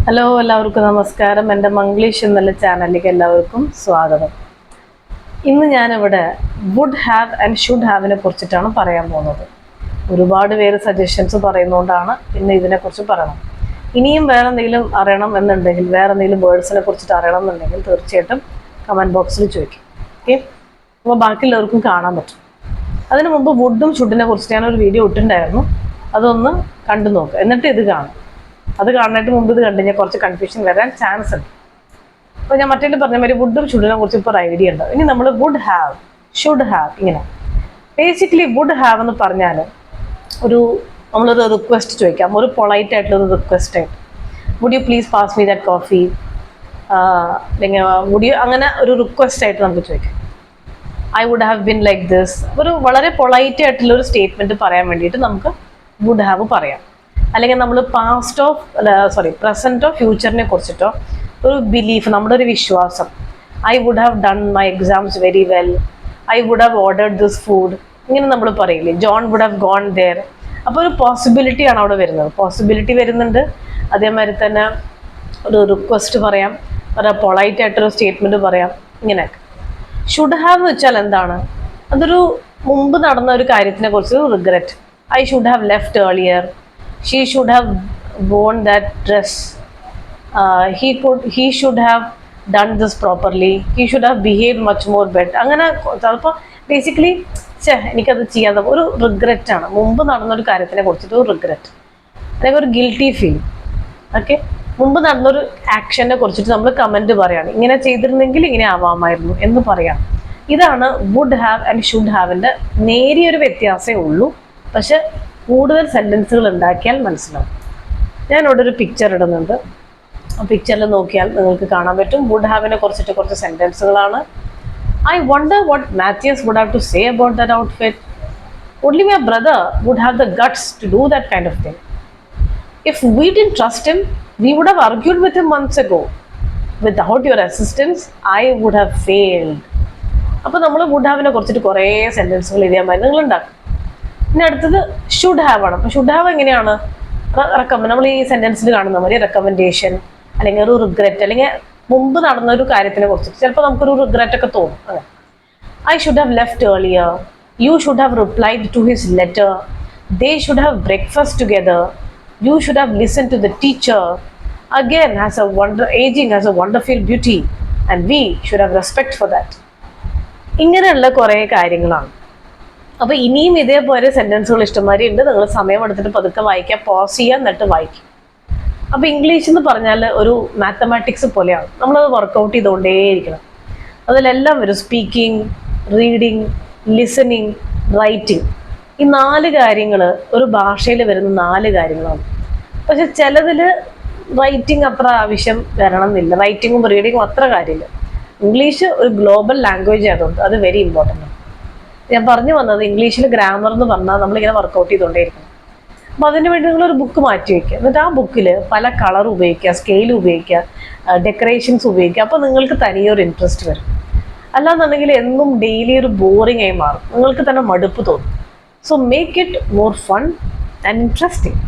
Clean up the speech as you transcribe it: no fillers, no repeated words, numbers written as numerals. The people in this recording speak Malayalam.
ഹലോ, എല്ലാവർക്കും നമസ്കാരം. എൻ്റെ മംഗ്ലീഷ് എന്നുള്ള ചാനലിലേക്ക് എല്ലാവർക്കും സ്വാഗതം. ഇന്ന് ഞാനിവിടെ വുഡ് ഹാവ് ആൻഡ് ഷുഡ് ഹാവിനെ കുറിച്ചിട്ടാണ് പറയാൻ പോകുന്നത്. ഒരുപാട് പേര് സജഷൻസ് പറയുന്നതുകൊണ്ടാണ് ഇന്ന് ഇതിനെക്കുറിച്ച് പറയണം. ഇനിയും വേറെ എന്തെങ്കിലും അറിയണം എന്നുണ്ടെങ്കിൽ, വേറെ എന്തെങ്കിലും വേർഡ്സിനെ കുറിച്ചിട്ട് അറിയണം എന്നുണ്ടെങ്കിൽ തീർച്ചയായിട്ടും കമൻറ്റ് ബോക്സിൽ ചോദിക്കും. ഓക്കെ, അപ്പോൾ ബാക്കിയുള്ളവർക്കും കാണാൻ പറ്റും. അതിന് മുമ്പ് വുഡും ഷുഡിനെ കുറിച്ച് ഞാനൊരു വീഡിയോ ഇട്ടിട്ടുണ്ടായിരുന്നു. അതൊന്ന് കണ്ടു നോക്കുക, എന്നിട്ട് ഇത് കാണും. അത് കാണാനായിട്ട് മുമ്പ് ഇത് കണ്ടു കഴിഞ്ഞാൽ കുറച്ച് കൺഫ്യൂഷൻ വരാൻ ചാൻസ് ഉണ്ട്. അപ്പോൾ ഞാൻ മറ്റേ പറഞ്ഞ മാതിരി വുഡും ഷുഡിനെ കുറിച്ച് ഇപ്പോൾ ഒരു ഐഡിയ ഉണ്ട്. ഇനി നമ്മൾ വുഡ് ഹാവ്, ഷുഡ് ഹാവ്, ഇങ്ങനെ ബേസിക്കലി വുഡ് ഹാവ് എന്ന് പറഞ്ഞാൽ നമ്മളൊരു റിക്വസ്റ്റ് ചോദിക്കാം, ഒരു പൊളൈറ്റ് ആയിട്ടുള്ളൊരു റിക്വസ്റ്റ് ആയിട്ട്. Would you please pass me that coffee, അല്ലെങ്കിൽ വുഡ് യു, അങ്ങനെ ഒരു റിക്വസ്റ്റ് ആയിട്ട് നമുക്ക് ചോദിക്കാം. I would have been like this, ഒരു വളരെ പൊളൈറ്റ് ആയിട്ടുള്ള ഒരു സ്റ്റേറ്റ്മെൻറ്റ് പറയാൻ വേണ്ടിയിട്ട് നമുക്ക് വുഡ് ഹാവ് പറയാം. അല്ലെങ്കിൽ നമ്മൾ പ്രസൻറ്റോ ഫ്യൂച്ചറിനെ കുറിച്ചിട്ടോ ഒരു ബിലീഫ്, നമ്മുടെ ഒരു വിശ്വാസം. I would have done my exams very well, I would have ordered this food, ഇങ്ങനെ നമ്മൾ പറയില്ലേ. John would have gone there. അപ്പോൾ ഒരു പോസിബിലിറ്റി ആണ് അവിടെ വരുന്നത്. പോസിബിലിറ്റി വരുന്നുണ്ട്. അതേമാതിരി തന്നെ ഒരു റിക്വസ്റ്റ് പറയാം, ഒരു പൊളൈറ്റ് ആയിട്ടൊരു സ്റ്റേറ്റ്മെൻറ്റ് പറയാം, ഇങ്ങനെയൊക്കെ. ഷുഡ് ഹാവ് എന്ന് വെച്ചാൽ എന്താണ്? അതൊരു മുമ്പ് നടന്ന ഒരു കാര്യത്തിനെ കുറിച്ച് regret. I should have left earlier, she should have worn that dress, he should have done this properly, he should have behaved much more better. അങ്ങനെ ചിലപ്പോൾ ബേസിക്കലി എനിക്കത് ചെയ്യാതെ ഒരു റിഗ്രറ്റ് ആണ്. മുമ്പ് നടന്നൊരു കാര്യത്തിനെ കുറിച്ചിട്ട് ഒരു റിഗ്രറ്റ്, അല്ലെങ്കിൽ ഒരു ഗിൽറ്റി ഫീൽ. ഓക്കെ, മുമ്പ് നടന്നൊരു ആക്ഷനെ കുറിച്ചിട്ട് നമ്മൾ കമൻറ്റ് പറയാണ്, ഇങ്ങനെ ചെയ്തിരുന്നെങ്കിൽ ഇങ്ങനെ ആവാമായിരുന്നു എന്ന് പറയാം. ഇതാണ് വുഡ് ഹാവ് ആൻഡ് ഷുഡ് ഹാവിൻ്റെ നേരിയൊരു വ്യത്യാസമേ ഉള്ളൂ. പക്ഷെ കൂടുതൽ സെൻറ്റൻസുകൾ ഉണ്ടാക്കിയാൽ മനസ്സിലാവും. ഞാനിവിടെ ഒരു പിക്ചർ ഇടുന്നുണ്ട്. ആ പിക്ചറിൽ നോക്കിയാൽ നിങ്ങൾക്ക് കാണാൻ പറ്റും വുഡ് ഹാവിനെ കുറിച്ചിട്ട് കുറച്ച് സെൻറ്റൻസുകളാണ്. I wonder what Matthews would have to say about that outfit. Only my brother would have the guts to do that kind of thing. If we didn't trust him, we would have argued with him months ago. Without your assistance I would have failed. അപ്പോൾ നമ്മൾ വുഡ് ഹാവിനെ കുറിച്ചിട്ട് കുറേ സെൻറ്റൻസുകൾ എഴുതിയാൽ മതി, നിങ്ങൾ ഉണ്ടാക്കും. ഇനി അടുത്തത് ഷുഡ് ഹാവ് ആണ്. അപ്പോൾ ഷുഡ് ഹാവ് എങ്ങനെയാണ്? നമ്മൾ ഈ സെൻറ്റൻസിൽ കാണുന്ന മാതിരി റെക്കമെൻഡേഷൻ, അല്ലെങ്കിൽ ഒരു റിഗ്രറ്റ്, അല്ലെങ്കിൽ മുമ്പ് നടന്ന ഒരു കാര്യത്തിനെ കുറിച്ചിട്ട് ചിലപ്പോൾ നമുക്കൊരു റിഗ്രറ്റ് ഒക്കെ തോന്നും. അങ്ങനെ I should have left earlier, you should have replied to his letter, they should have breakfast together, you should have listen to the teacher, again ageing has a wonderful beauty and we should have respect for that. ഇങ്ങനെയുള്ള കുറേ കാര്യങ്ങളാണ്. അപ്പോൾ ഇനിയും ഇതേപോലെ സെൻറ്റൻസുകൾ ഇഷ്ടംമാതിരി ഉണ്ട്. നിങ്ങൾ സമയം എടുത്തിട്ട് പതുക്കെ വായിക്കുക, പോസ് ചെയ്യുക, എന്നിട്ട് വായിക്കും. അപ്പോൾ ഇംഗ്ലീഷ് എന്ന് പറഞ്ഞാൽ ഒരു മാത്തമാറ്റിക്സ് പോലെയാണ്. നമ്മളത് വർക്കൗട്ട് ചെയ്തുകൊണ്ടേയിരിക്കണം. അതിലെല്ലാം വരും സ്പീക്കിംഗ്, റീഡിങ്, ലിസണിങ്, റൈറ്റിംഗ്. ഈ 4 കാര്യങ്ങൾ ഒരു ഭാഷയിൽ വരുന്ന 4 കാര്യങ്ങളാണ്. പക്ഷെ ചിലതിൽ റൈറ്റിംഗ് അത്ര ആവശ്യം വരണം എന്നില്ല. റൈറ്റിങ്ങും റീഡിങ്ങും അത്ര കാര്യമില്ല. ഇംഗ്ലീഷ് ഒരു ഗ്ലോബൽ ലാംഗ്വേജ് ആയതുകൊണ്ട് അത് വെരി ഇമ്പോർട്ടൻ്റ് ആണ്. ഞാൻ പറഞ്ഞു വന്നത് ഇംഗ്ലീഷിൽ ഗ്രാമർ എന്ന് പറഞ്ഞാൽ നമ്മളിങ്ങനെ വർക്കൗട്ട് ചെയ്തുകൊണ്ടേയിരിക്കണം. അപ്പോൾ അതിന് വേണ്ടി നിങ്ങളൊരു ബുക്ക് മാറ്റി വയ്ക്കുക. എന്നിട്ട് ആ ബുക്കിൽ പല കളർ ഉപയോഗിക്കുക, സ്കെയിൽ ഉപയോഗിക്കുക, ഡെക്കറേഷൻസ് ഉപയോഗിക്കുക. അപ്പോൾ നിങ്ങൾക്ക് തനിയൊരു ഇൻട്രസ്റ്റ് വരും. അല്ലാന്നുണ്ടെങ്കിൽ എന്നും ഡെയിലി ഒരു ബോറിംഗ് ആയി മാറും, നിങ്ങൾക്ക് തന്നെ മടുപ്പ് തോന്നും. So make it more fun and interesting.